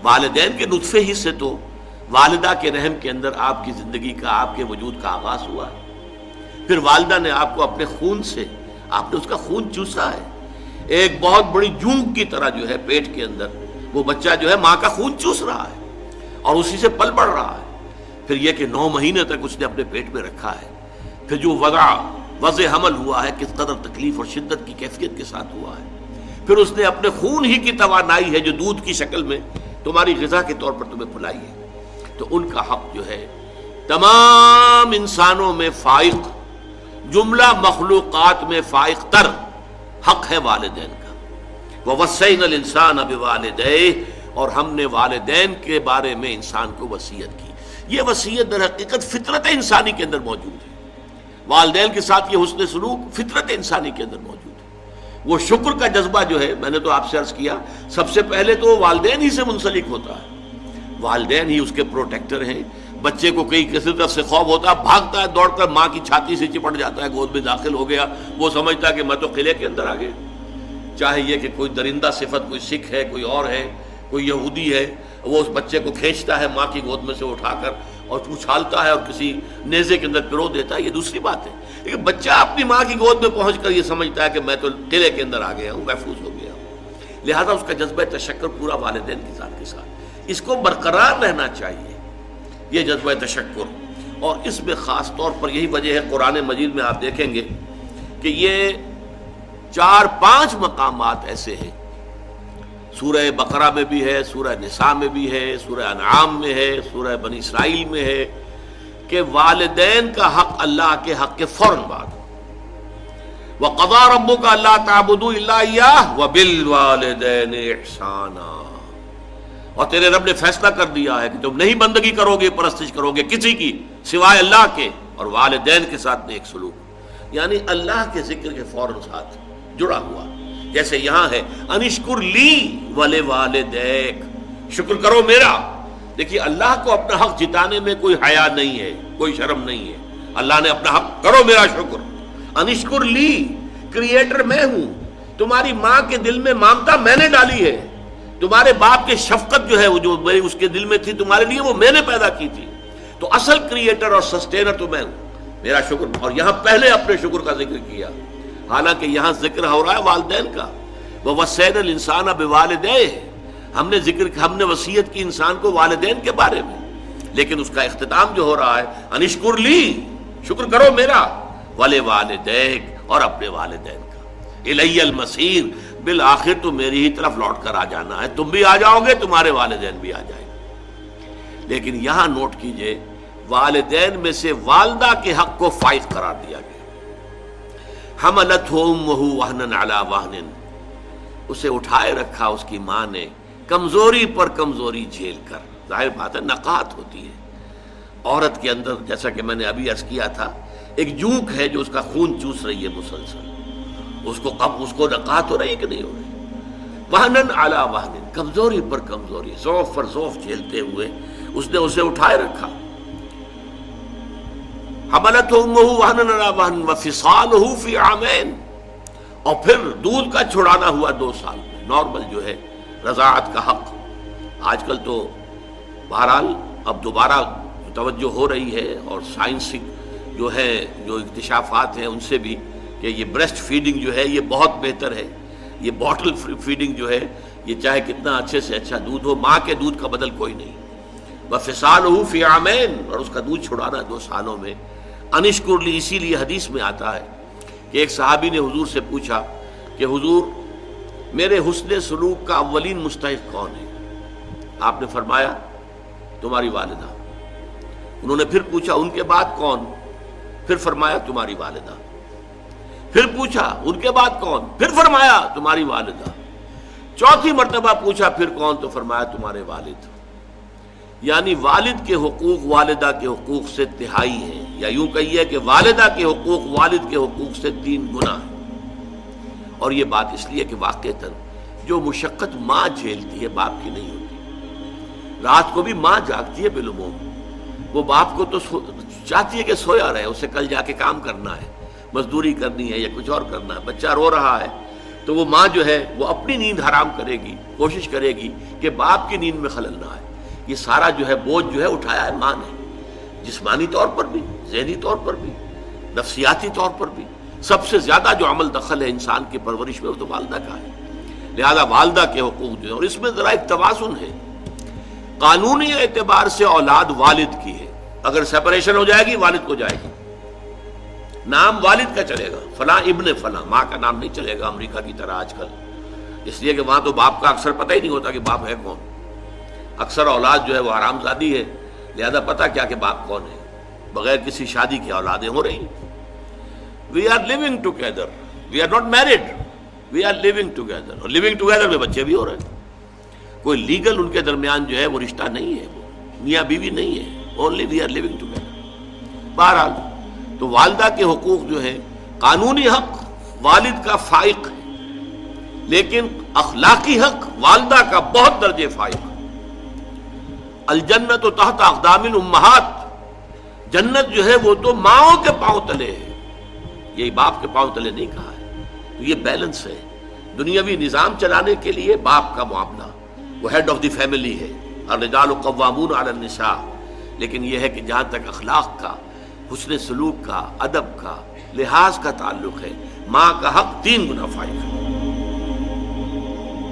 والدین کے نطفے ہی سے تو والدہ کے رحم کے اندر آپ کی زندگی کا، آپ کے وجود کا آغاز ہوا ہے۔ پھر والدہ نے آپ کو اپنے خون سے، آپ نے اس کا خون چوسا ہے، ایک بہت بڑی جونگ کی طرح جو ہے پیٹ کے اندر وہ بچہ جو ہے ماں کا خون چوس رہا ہے اور اسی سے پل بڑھ رہا ہے۔ پھر یہ کہ 9 مہینے تک اس نے اپنے پیٹ میں رکھا ہے، پھر جو وضع حمل ہوا ہے کس قدر تکلیف اور شدت کی کیفیت کے ساتھ ہوا ہے، پھر اس نے اپنے خون ہی کی توانائی ہے جو دودھ کی شکل میں تمہاری غذا کے طور پر تمہیں پلائی ہے۔ تو ان کا حق جو ہے تمام انسانوں میں فائق، جملہ مخلوقات میں فائق تر حق ہے والدین کا۔ وَوَصَّيْنَا الْإِنسَانَ بِوَالِدَيْهِ، اور ہم نے والدین کے بارے میں انسان کو وصیت کی۔ یہ وصیت در حقیقت فطرت انسانی کے اندر موجود ہے، والدین کے ساتھ یہ حسن سلوک فطرت انسانی کے اندر موجود ہے۔ وہ شکر کا جذبہ جو ہے، میں نے تو آپ سے عرض کیا، سب سے پہلے تو والدین ہی سے منسلک ہوتا ہے، والدین ہی اس کے پروٹیکٹر ہیں۔ بچے کو کسی طرف سے خوف ہوتا ہے، بھاگتا ہے دوڑ کر ماں کی چھاتی سے چپٹ جاتا ہے، گود میں داخل ہو گیا، وہ سمجھتا ہے کہ میں تو قلعے کے اندر آ گیا۔ چاہے یہ کہ کوئی درندہ صفت، کوئی سکھ ہے، کوئی اور ہے، کوئی یہودی ہے، وہ اس بچے کو کھینچتا ہے ماں کی گود میں سے اٹھا کر اور اچھالتا ہے اور کسی نیزے کے اندر پرو دیتا ہے، یہ دوسری بات ہے۔ لیکن بچہ اپنی ماں کی گود میں پہنچ کر یہ سمجھتا ہے کہ میں تو قلعے کے اندر آ گیا ہوں، محفوظ ہو گیا ہوں۔ لہذا اس کا جذبہ تشکر پورا والدین کے ساتھ اس کو برقرار رہنا چاہیے، یہ جذبہ تشکر۔ اور اس میں خاص طور پر یہی وجہ ہے، قرآن مجید میں آپ دیکھیں گے کہ یہ 4-5 مقامات ایسے ہیں، سورہ بقرہ میں بھی ہے، سورہ نساء میں بھی ہے، سورہ انعام میں ہے، سورہ بنی اسرائیل میں ہے، کہ والدین کا حق اللہ کے حق کے فوراً بعد وَقَضَىٰ رَبُّكَ أَلَّا تَعْبُدُوا إِلَّا إِيَّاهُ وَبِالْوَالِدَيْنِ إِحْسَانًا، اور تیرے رب نے فیصلہ کر دیا ہے کہ تم نہیں بندگی کرو گے، پرستش کرو گے کسی کی سوائے اللہ کے، اور والدین کے ساتھ نیک سلوک، یعنی اللہ کے ذکر کے فوراً ساتھ جڑا ہوا۔ جیسے یہاں ہے انشکر لی ولوالدیک، شکر کرو میرا۔ دیکھیے اللہ کو اپنا حق جتانے میں کوئی حیا نہیں ہے، کوئی شرم نہیں ہے، اللہ نے اپنا حق کرو میرا شکر۔ انشکر لی، کریٹر میں ہوں، تمہاری ماں کے دل میں ممتا میں نے ڈالی ہے، تمہارے باپ کے شفقت جو ہے وہ جو اس کے دل میں تھی تمہارے لیے وہ میں نے پیدا کی تھی، تو اصل کریٹر اور سسٹینر تو میں ہوں، میرا شکر۔ اور یہاں پہلے اپنے شکر کا ذکر کیا، حالانکہ یہاں ذکر ہو رہا ہے والدین کا، وَوَصَّيْنَا الْإِنسَانَ بِوَالِدَيْهِ، ہم نے وصیت کی انسان کو والدین کے بارے میں، لیکن اس کا اختتام جو ہو رہا ہے انشکر لی، شکر کرو میرا، وَلِوَالِدَيْكَ، اور اپنے والدین کا، اِلَيَّ الْمَصِيرُ، بالآخر تو میری ہی طرف لوٹ کر آ جانا ہے، تم بھی آ جاؤ گے، تمہارے والدین بھی آ جائیں گے۔ لیکن یہاں نوٹ کیجئے، والدین میں سے والدہ کے حق کو فائق قرار دیا گیا۔ حملتہ امہ وہنا علی وہن، اسے اٹھائے رکھا اس کی ماں نے کمزوری پر کمزوری جھیل کر۔ ظاہر بات ہے نقاہت ہوتی ہے عورت کے اندر، جیسا کہ میں نے ابھی عرض کیا تھا، ایک جونک ہے جو اس کا خون چوس رہی ہے مسلسل، اس کو نقاہت ہو رہی ہے کہ نہیں ہو رہی؟ وہنن علی وہن، کمزوری پر کمزوری، ضعف پر ضعف جھیلتے ہوئے اس نے اسے اٹھائے رکھا۔ حملتہ امہ وہنا علی وہن وفصالہ فی عامین، اور پھر دودھ کا چھڑانا ہوا 2 سال میں، نارمل جو ہے رضاعت کا حق۔ آج کل تو بہرحال اب دوبارہ توجہ ہو رہی ہے، اور سائنسی جو ہے جو اکتشافات ہیں ان سے بھی، کہ یہ بریسٹ فیڈنگ جو ہے یہ بہت بہتر ہے، یہ باٹل فیڈنگ جو ہے یہ چاہے کتنا اچھے سے اچھا دودھ ہو، ماں کے دودھ کا بدل کوئی نہیں۔ وفصالہ فی عامین، اور اس کا دودھ چھڑانا 2 سالوں میں۔ انشکر لی، اسی لیے حدیث میں آتا ہے کہ ایک صحابی نے حضور سے پوچھا کہ حضور میرے حسن سلوک کا اولین مستحق کون ہے؟ آپ نے فرمایا تمہاری والدہ۔ انہوں نے پھر پوچھا ان کے بعد کون؟ پھر فرمایا تمہاری والدہ۔ پھر پوچھا ان کے بعد کون؟ پھر فرمایا تمہاری والدہ۔ 4تھی مرتبہ پوچھا پھر کون؟ تو فرمایا تمہارے والد۔ یعنی والد کے حقوق والدہ کے حقوق سے تہائی ہیں، یا یوں کہیے کہ والدہ کے حقوق والد کے حقوق سے 3 گنا ہیں۔ اور یہ بات اس لیے کہ واقعتاً جو مشقت ماں جھیلتی ہے باپ کی نہیں ہوتی۔ رات کو بھی ماں جاگتی ہے بالعموم، وہ باپ کو تو چاہتی ہے کہ سویا رہے، اسے کل جا کے کام کرنا ہے، مزدوری کرنی ہے یا کچھ اور کرنا ہے، بچہ رو رہا ہے تو وہ ماں جو ہے وہ اپنی نیند حرام کرے گی، کوشش کرے گی کہ باپ کی نیند میں خلل نہ آئے۔ یہ سارا جو ہے بوجھ جو ہے اٹھایا ہے ماں نے، جسمانی طور پر بھی، ذہنی طور پر بھی، نفسیاتی طور پر بھی۔ سب سے زیادہ جو عمل دخل ہے انسان کی پرورش میں وہ تو والدہ کا ہے، لہذا والدہ کے حقوق جو ہے، اور اس میں ذرا ایک توازن ہے، قانونی اعتبار سے اولاد والد کی ہے، اگر سیپریشن ہو جائے گی والد کو جائے گی، نام والد کا چلے گا، فلاں ابن فلاں، ماں کا نام نہیں چلے گا امریکہ کی طرح آج کل، اس لیے کہ وہاں تو باپ کا اکثر پتہ ہی نہیں ہوتا کہ باپ ہے کون، اکثر اولاد جو ہے وہ حرام زادی ہے، لہذا پتہ کیا کہ باپ کون ہے، بغیر کسی شادی کی اولادیں ہو رہی ہیں۔ We are living together, we are not married, we are living together, اور لیونگ ٹوگیدر میں بچے بھی ہو رہے ہیں، کوئی لیگل ان کے درمیان جو ہے وہ رشتہ نہیں ہے، وہ میاں بیوی نہیں ہے، only we are living together. بہرحال تو والدہ کے حقوق جو ہے، قانونی حق والد کا فائق ہے، لیکن اخلاقی حق والدہ کا بہت درجے فائق ہے۔ الجنت تحت اقدام الامہات، جنت جو ہے وہ تو ماؤں کے پاؤں تلے ہے، یہی باپ کے پاؤں تلے نہیں کہا ہے۔ تو یہ بیلنس ہے، دنیاوی نظام چلانے کے لیے باپ کا معاملہ، وہ ہیڈ آف دی فیملی ہے، الرجال قوامون علی النساء، لیکن یہ ہے کہ جہاں تک اخلاق کا، حسن سلوک کا، ادب کا، لحاظ کا تعلق ہے، ماں کا حق 3 گنا فائق ہے۔